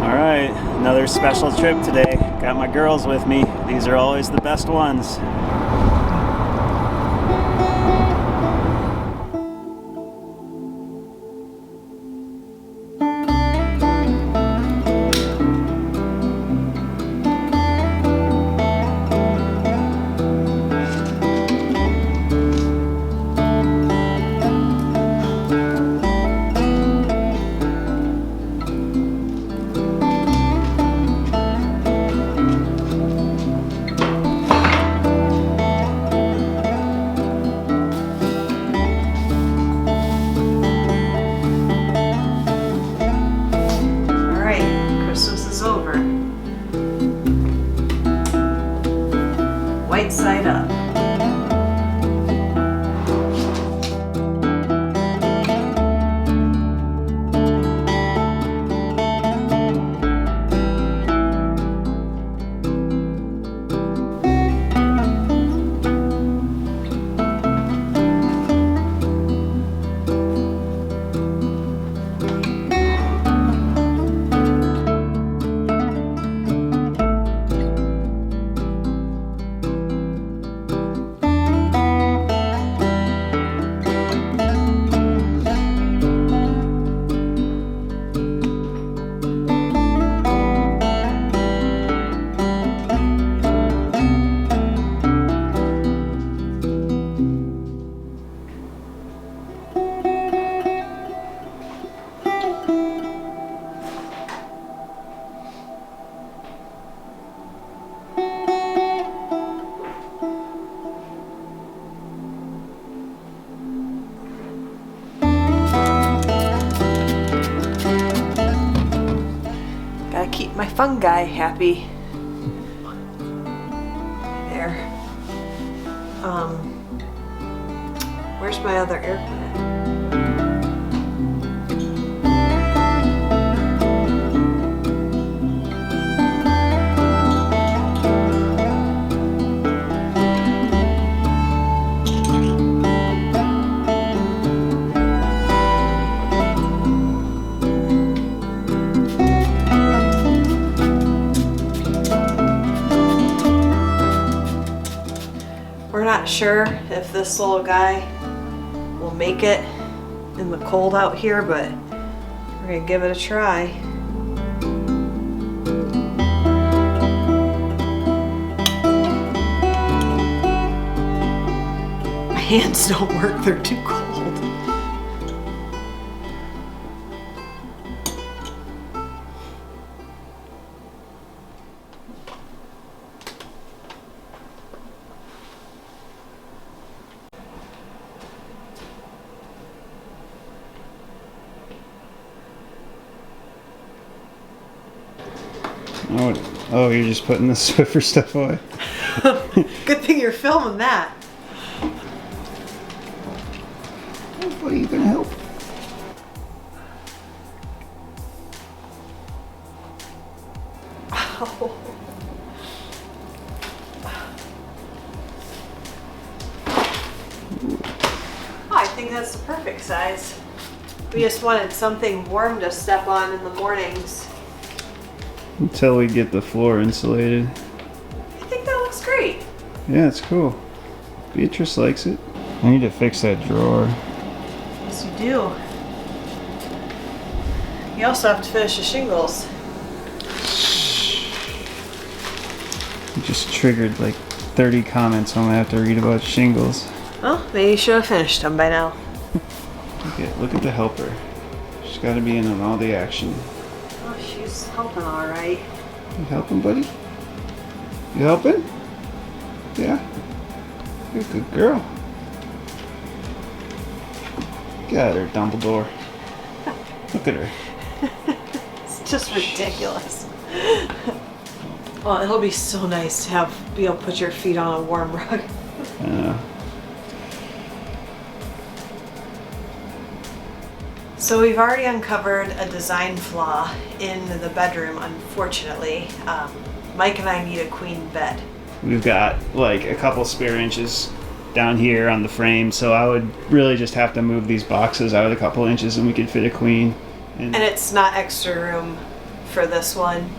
Alright, another special trip today. Got my girls with me. These are always the best ones. Side up. Keep my fungi happy. There. Where's my other air plant? We're not sure if this little guy will make it in the cold out here, but we're gonna give it a try. My hands don't work, they're too cold. Oh, you're just putting the Swiffer stuff away. Good thing you're filming that. Oh, buddy, you gonna help? Oh. I think that's the perfect size. We just wanted something warm to step on in the mornings. Until we get the floor insulated. I think that looks great. Yeah, it's cool. Beatrice likes it. I need to fix that drawer. Yes, you do. You also have to finish the shingles. You just triggered like 30 comments I'm gonna have to read about shingles. Well, maybe you should have finished them by now. Look at the helper. She's got to be in on all the action. Oh, she's helping all right. You helping, buddy? You helping? Yeah? You're a good girl. Got her, Dumbledore. Look at her. It's just ridiculous. Well, it'll be so nice to be able to put your feet on a warm rug. I know. So we've already uncovered a design flaw in the bedroom, unfortunately. Mike and I need a queen bed. We've got like a couple spare inches down here on the frame, so I would really just have to move these boxes out a couple inches and we could fit a queen. And it's not extra room for this one.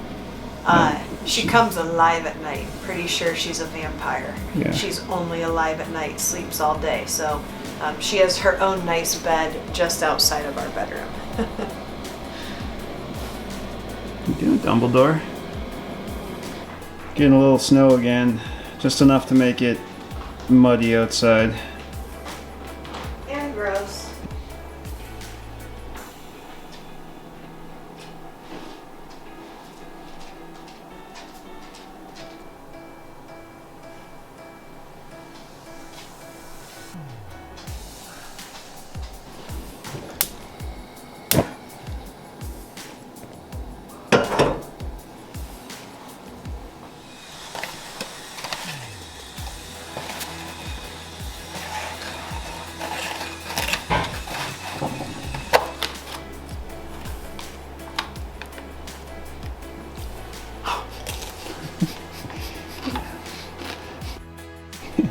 She comes alive at night. Pretty sure she's a vampire. Yeah. She's only alive at night, sleeps all day. So she has her own nice bed just outside of our bedroom. You doing, Dumbledore? Getting a little snow again, just enough to make it muddy outside. And gross.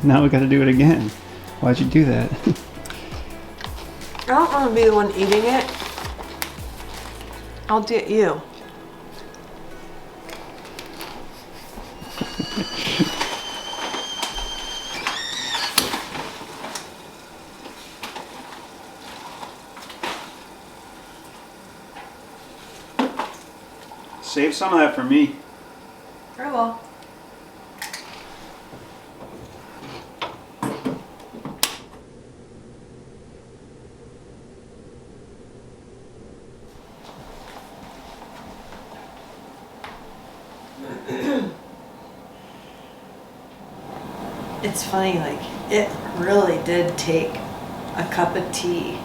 Now we gotta do it again. Why'd you do that? I don't want to be the one eating it. I'll do it you. Save some of that for me. Very well. It's funny, like, it really did take a cup of tea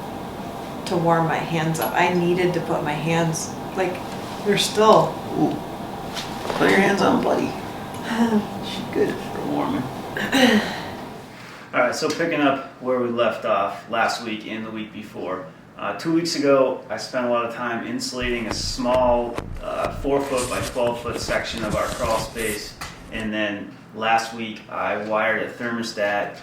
to warm my hands up. I needed to put my hands, like, they're still. Ooh. Put your hands on, buddy. She's good for warming. Alright, so picking up where we left off last week and the week before. 2 weeks ago, I spent a lot of time insulating a small 4-foot by 12-foot section of our crawl space, and then last week I wired a thermostat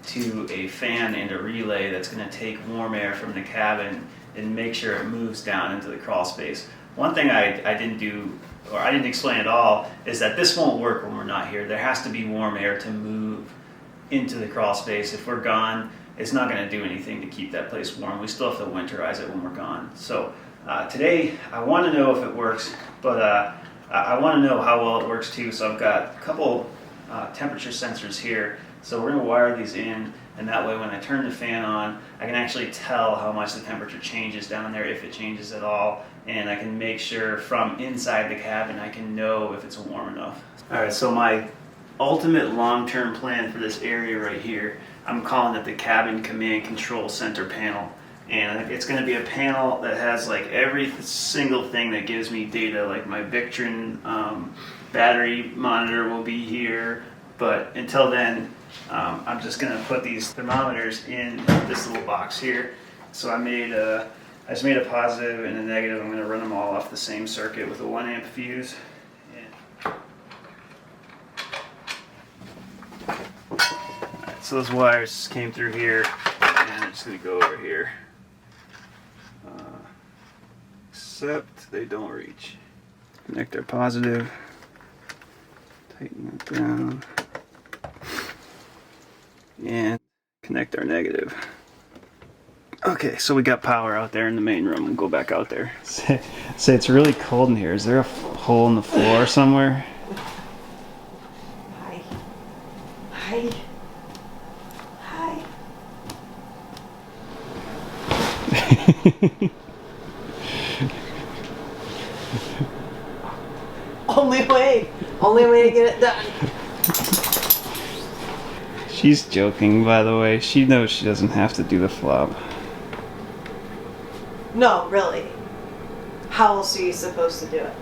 to a fan and a relay that's going to take warm air from the cabin and make sure it moves down into the crawl space. One thing I didn't do, or I didn't explain at all, is that this won't work when we're not here. There has to be warm air to move into the crawl space. If we're gone, it's not going to do anything to keep that place warm. We still have to winterize it when we're gone. So today I want to know if it works, but I want to know how well it works too. So I've got a couple temperature sensors here. So we're going to wire these in, and that way when I turn the fan on, I can actually tell how much the temperature changes down there, if it changes at all, and I can make sure from inside the cabin I can know if it's warm enough. Alright, so my ultimate long-term plan for this area right here, I'm calling it the Cabin Command Control Center panel. And it's going to be a panel that has like every single thing that gives me data, like my Victron battery monitor will be here. But until then, I'm just going to put these thermometers in this little box here. So I just made a positive and a negative. I'm going to run them all off the same circuit with a 1 amp fuse. Alright, so those wires came through here, and I'm just going to go over here. Except they don't reach. Connect our positive, tighten it down, and connect our negative. Okay, so we got power out there in the main room. We'll go back out there. Say it's really cold in here. Is there a hole in the floor somewhere? Hi. Hi. Hi. Only way to get it done. She's joking, by the way. She knows she doesn't have to do the flop. No, really. How else are you supposed to do it?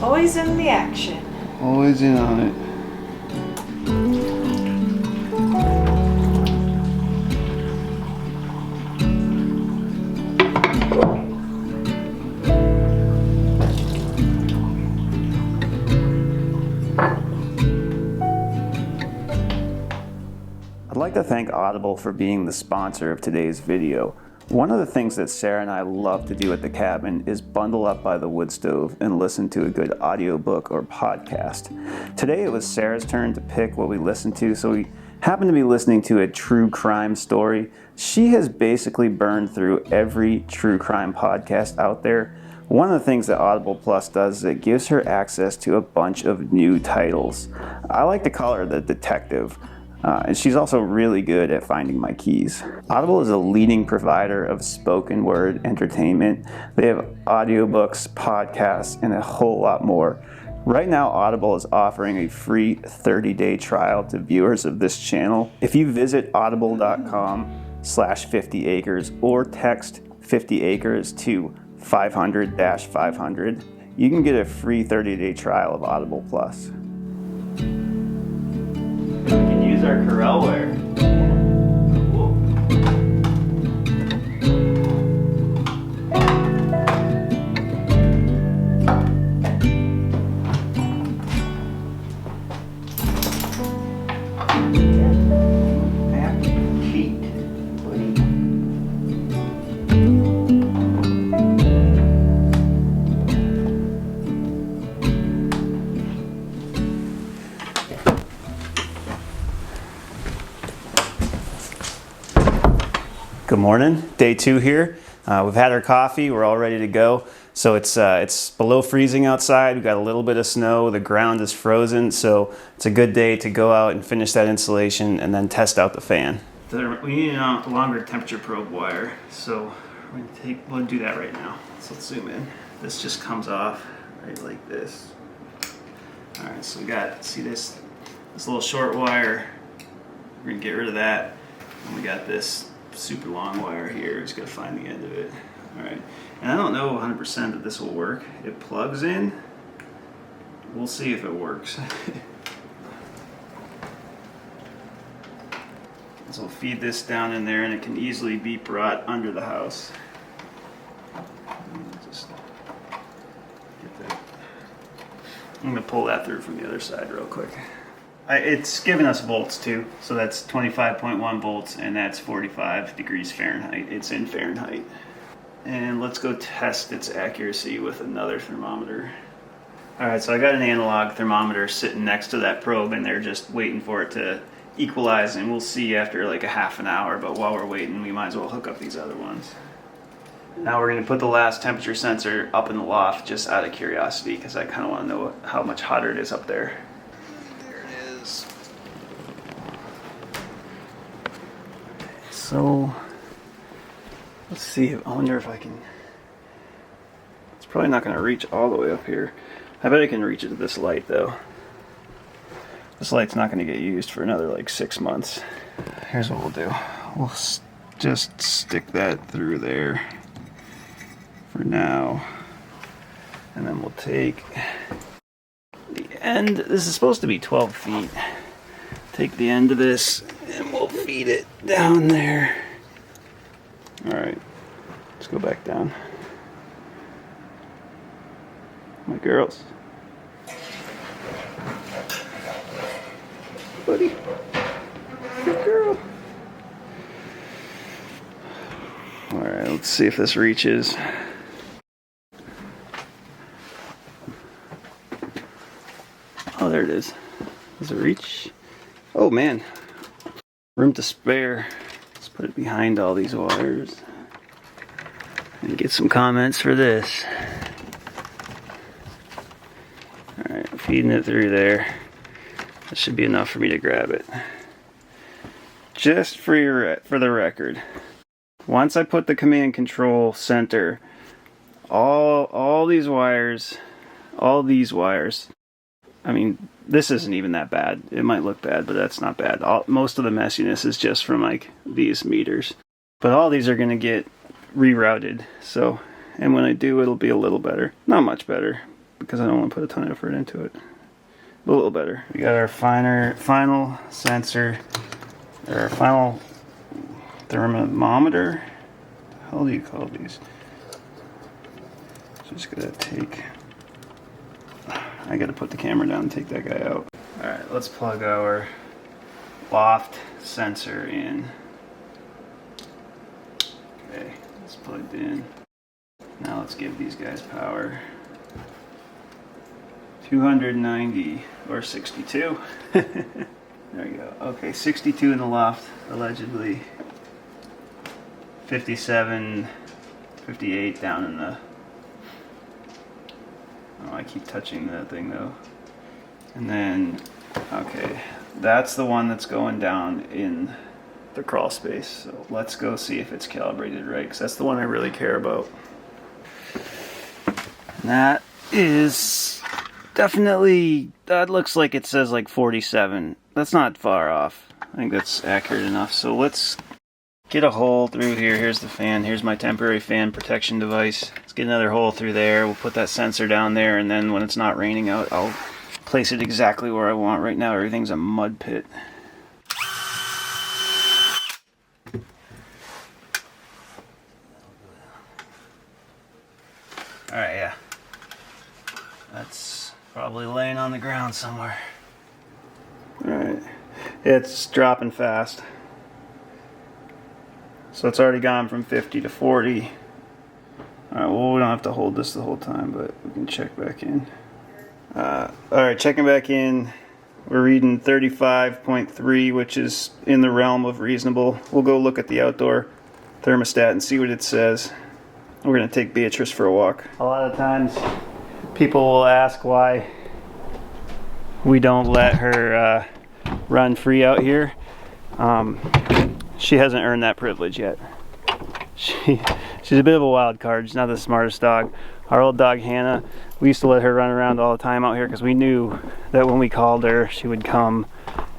Always in the action. Always in on it. like to thank Audible for being the sponsor of today's video. One of the things that Sarah and I love to do at the cabin is bundle up by the wood stove and listen to a good audiobook or podcast. Today it was Sarah's turn to pick what we listened to, so we happened to be listening to a true crime story. She has basically burned through every true crime podcast out there. One of the things that Audible Plus does is it gives her access to a bunch of new titles. I like to call her the detective. And she's also really good at finding my keys. Audible is a leading provider of spoken word entertainment. They have audiobooks, podcasts, and a whole lot more. Right now, Audible is offering a free 30-day trial to viewers of this channel. If you visit audible.com/50acres or text 50 acres to 500-500, you can get a free 30-day trial of Audible Plus. Use our Corel wire. Cool. Good morning, day 2 here. We've had our coffee, we're all ready to go. So it's below freezing outside, we've got a little bit of snow, the ground is frozen, so it's a good day to go out and finish that insulation and then test out the fan. We need a longer temperature probe wire, so we'll do that right now. So let's zoom in. This just comes off right like this. All right, so we got, see this little short wire, we're gonna get rid of that, and we got this super long wire here. Just gotta find the end of it. All right, and I don't know 100% that this will work. It plugs in. We'll see if it works. So we'll feed this down in there, and it can easily be brought under the house. Just get that. I'm gonna pull that through from the other side real quick. It's giving us volts too, so that's 25.1 volts and that's 45 degrees Fahrenheit. It's in Fahrenheit. And let's go test its accuracy with another thermometer. Alright, so I got an analog thermometer sitting next to that probe and they're just waiting for it to equalize, and we'll see after like a half an hour, but while we're waiting we might as well hook up these other ones. Now we're going to put the last temperature sensor up in the loft just out of curiosity because I kind of want to know how much hotter it is up there. So let's see, I wonder if I can, it's probably not going to reach all the way up here. I bet I can reach it to this light though. This light's not going to get used for another like 6 months. Here's what we'll do. We'll just stick that through there for now. And then we'll take the end, this is supposed to be 12 feet. Take the end of this and we'll feed it down there. Alright, let's go back down. My girls. Buddy. Good girl. Alright, let's see if this reaches. Oh, there it is. Does it reach? Oh man, room to spare. Let's put it behind all these wires and get some comments for this. Alright, I'm feeding it through there. That should be enough for me to grab it. Just for the record, once I put the command control center, all these wires, I mean, this isn't even that bad. It might look bad, but that's not bad. Most of the messiness is just from like these meters. But all these are going to get rerouted. So, and when I do, it'll be a little better. Not much better, because I don't want to put a ton of effort into it. A little better. We got our final sensor, or our final thermometer. How do you call these? So just gonna take. I gotta put the camera down and take that guy out. Alright, let's plug our Loft sensor in. Okay, it's plugged in. Now let's give these guys power. 290 or 62. There we go. Okay, 62 in the loft, allegedly. 57, 58 down in the... Oh, I keep touching that thing though. And then, okay, that's the one that's going down in the crawl space. So let's go see if it's calibrated right, because that's the one I really care about. And that is definitely, that looks like it says like 47. That's not far off. I think that's accurate enough. So let's get a hole through here. Here's the fan. Here's my temporary fan protection device. Let's get another hole through there. We'll put that sensor down there, and then when it's not raining out, I'll place it exactly where I want. Right now, everything's a mud pit. Alright, yeah. That's probably laying on the ground somewhere. Alright. It's dropping fast. So it's already gone from 50 to 40. Alright, well, we don't have to hold this the whole time, but we can check back in. Alright, checking back in. We're reading 35.3, which is in the realm of reasonable. We'll go look at the outdoor thermostat and see what it says. We're going to take Beatrice for a walk. A lot of times people will ask why we don't let her run free out here. She hasn't earned that privilege yet. She's a bit of a wild card. She's not the smartest dog. Our old dog Hannah, we used to let her run around all the time out here because we knew that when we called her, she would come.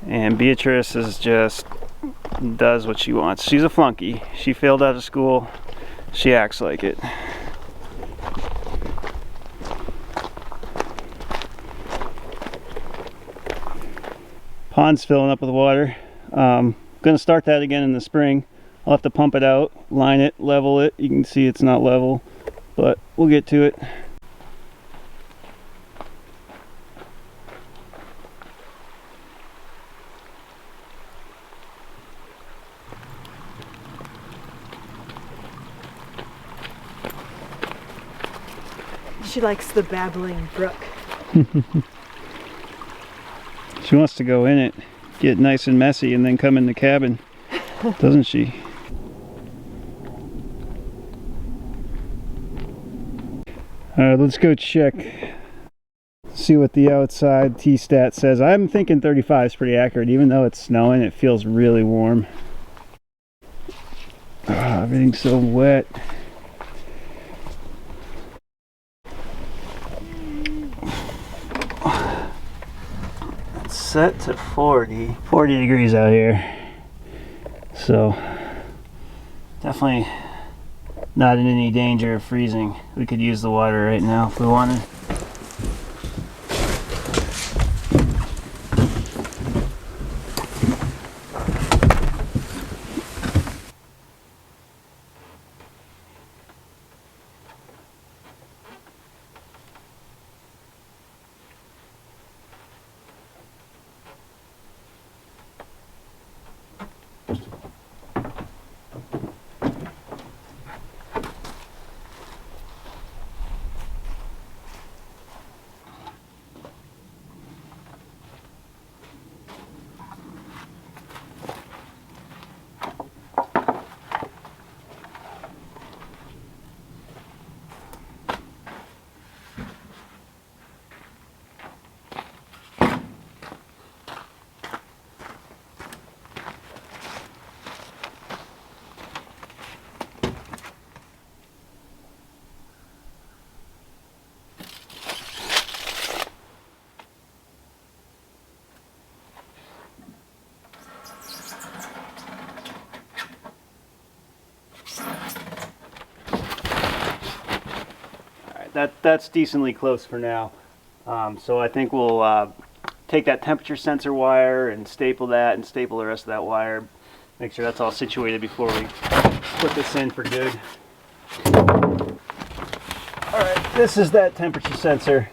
And Beatrice is just does what she wants. She's a flunky. She failed out of school. She acts like it. Pond's filling up with water. Gonna start that again in the spring. I'll have to pump it out, line it, level it. You can see it's not level, but we'll get to it. She likes the babbling brook. She wants to go in it, get nice and messy, and then come in the cabin, doesn't she? Alright, let's go check. See what the outside T-stat says. I'm thinking 35 is pretty accurate. Even though it's snowing, it feels really warm. Ah, everything's so wet. It's set to 40 degrees out here. So, definitely not in any danger of freezing. We could use the water right now if we wanted. That's decently close for now. So I think we'll take that temperature sensor wire and staple that and staple the rest of that wire. Make sure that's all situated before we put this in for good. Alright, this is that temperature sensor.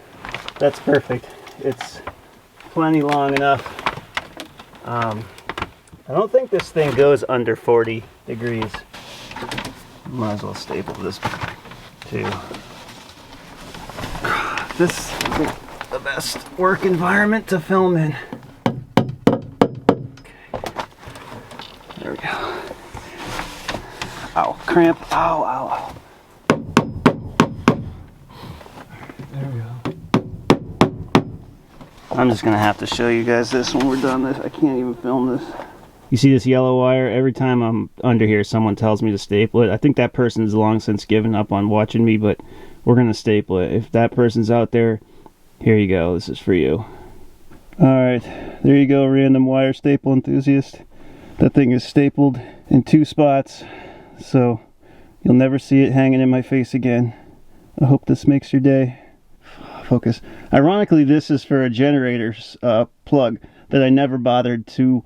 That's perfect. It's plenty long enough I don't think this thing goes under 40 degrees. Might as well staple this too. This isn't the best work environment to film in. Okay. There we go. Ow, cramp. Ow, ow, ow. There we go. I'm just gonna have to show you guys this when we're done this. I can't even film this. You see this yellow wire? Every time I'm under here, someone tells me to staple it. I think that person's long since given up on watching me, but we're gonna staple it. If that person's out there, here you go. This is for you. Alright, there you go, random wire staple enthusiast. That thing is stapled in 2 spots, so you'll never see it hanging in my face again. I hope this makes your day. Focus. Ironically, this is for a generator's plug that I never bothered to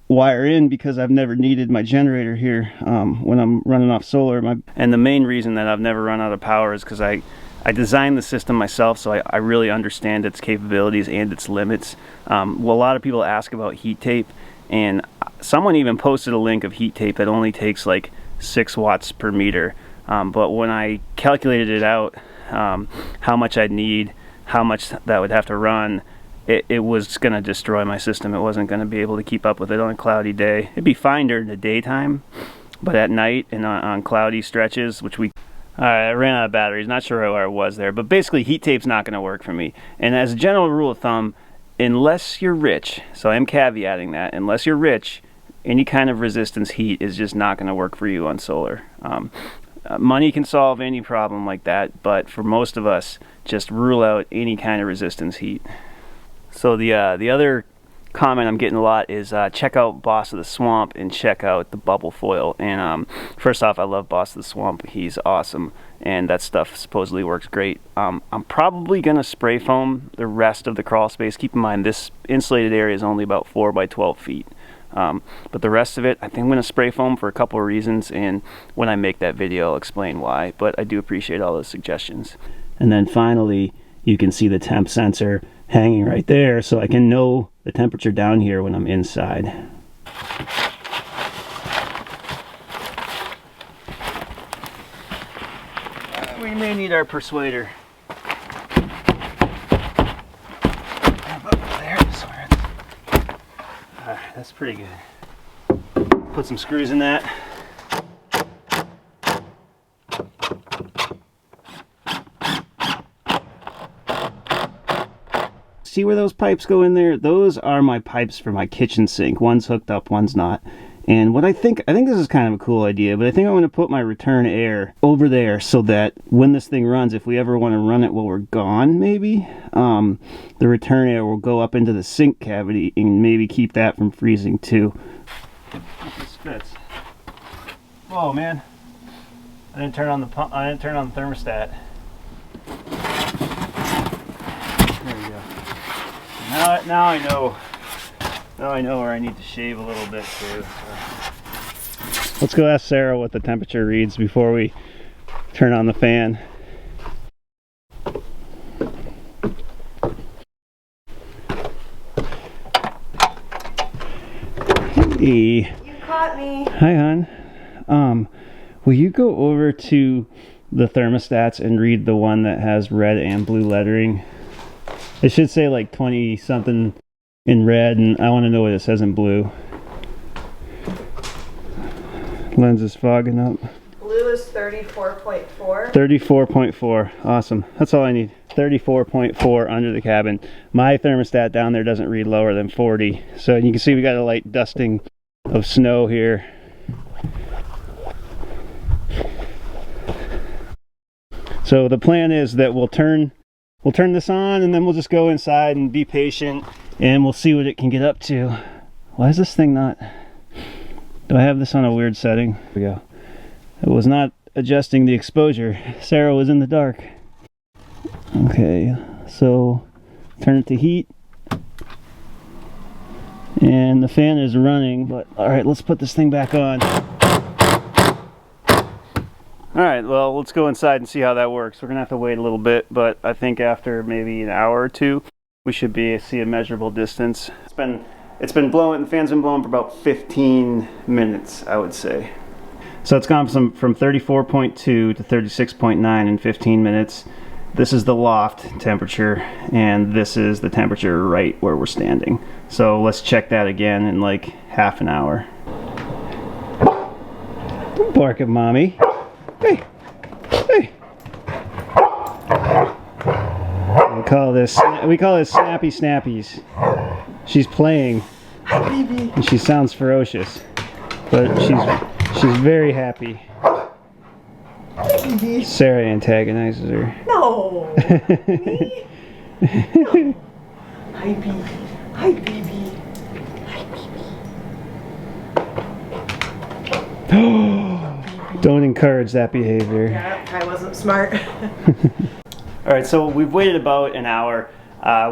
wire in because I've never needed my generator here when I'm running off solar. And the main reason that I've never run out of power is because I designed the system myself, so I really understand its capabilities and its limits. Well, a lot of people ask about heat tape, and someone even posted a link of heat tape that only takes like 6 watts per meter. But when I calculated it out, how much I'd need, how much that would have to run, it was going to destroy my system. It wasn't going to be able to keep up with it on a cloudy day. It'd be fine during the daytime, but at night and on cloudy stretches, which I ran out of batteries. Not sure where I was there, but basically heat tape's not going to work for me. And as a general rule of thumb, unless you're rich, so I am caveating that, unless you're rich, any kind of resistance heat is just not going to work for you on solar. Money can solve any problem like that, but for most of us, just rule out any kind of resistance heat. So the other comment I'm getting a lot is check out Boss of the Swamp and check out the bubble foil. And first off, I love Boss of the Swamp. He's awesome, and that stuff supposedly works great. I'm probably going to spray foam the rest of the crawl space. Keep in mind, this insulated area is only about 4 by 12 feet. But the rest of it, I think I'm going to spray foam for a couple of reasons, and when I make that video, I'll explain why. But I do appreciate all those suggestions. And then finally, you can see the temp sensor hanging right there, so I can know the temperature down here when I'm inside. We may need our persuader. There it is. That's pretty good. Put some screws in that. See where those pipes go in there? Those are my pipes for my kitchen sink. One's hooked up, one's not. And what I think this is kind of a cool idea, but I think I'm going to put my return air over there so that when this thing runs, if we ever want to run it while we're gone, maybe, the return air will go up into the sink cavity and maybe keep that from freezing too. This fits. Whoa, man. I didn't turn on the pump. I didn't turn on the thermostat. There we go. Now I know. Now I know where I need to shave a little bit too. So. Let's go ask Sarah what the temperature reads before we turn on the fan. Hey. You caught me. Hi, hon. Will you go over to the thermostats and read the one that has red and blue lettering? It should say like 20 something in red, and I want to know what it says in blue. Lens is fogging up. Blue is 34.4. 34.4. Awesome. That's all I need. 34.4 under the cabin. My thermostat down there doesn't read lower than 40. So you can see we got a light dusting of snow here. So the plan is that we'll turn this on, and then we'll just go inside and be patient, and we'll see what it can get up to. Why is this thing not... Do I have this on a weird setting? Here we go. It was not adjusting the exposure. Sarah was in the dark. Okay, so turn it to heat. And the fan is running, but alright, let's put this thing back on. Alright, well, let's go inside and see how that works. We're going to have to wait a little bit, but I think after maybe an hour or two, we should see a measurable distance. It's it's been blowing, the fan's been blowing for about 15 minutes, I would say. So it's gone from 34.2 to 36.9 in 15 minutes. This is the loft temperature, and this is the temperature right where we're standing. So let's check that again in like half an hour. Don't bark at mommy. Hey, hey. We call this snappy snappies. She's playing. Hi, baby. And she sounds ferocious, but she's very happy. Sarah antagonizes her. No. Me? No. Hi, baby. Hi, baby. Hi, baby. Don't encourage that behavior. Yeah, I wasn't smart. All right, so we've waited about an hour.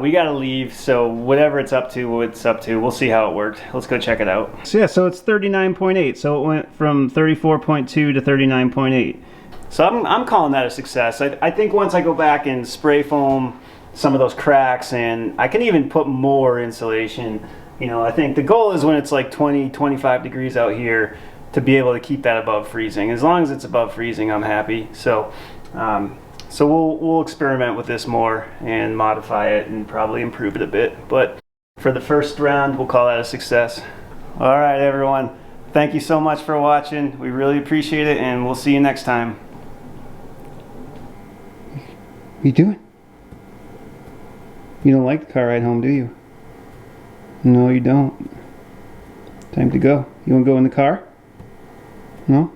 We gotta leave, so whatever it's up to, we'll see how it worked. Let's go check it out. So yeah, so it's 39.8, so it went from 34.2 to 39.8. So I'm calling that a success. I think once I go back and spray foam some of those cracks, and I can even put more insulation, you know, I think the goal is when it's like 20, 25 degrees out here to be able to keep that above freezing. As long as it's above freezing, I'm happy. So we'll experiment with this more and modify it and probably improve it a bit. But for the first round, we'll call that a success. All right, everyone. Thank you so much for watching. We really appreciate it, and we'll see you next time. What are you doing? You don't like the car ride home, do you? No, you don't. Time to go. You want to go in the car? No?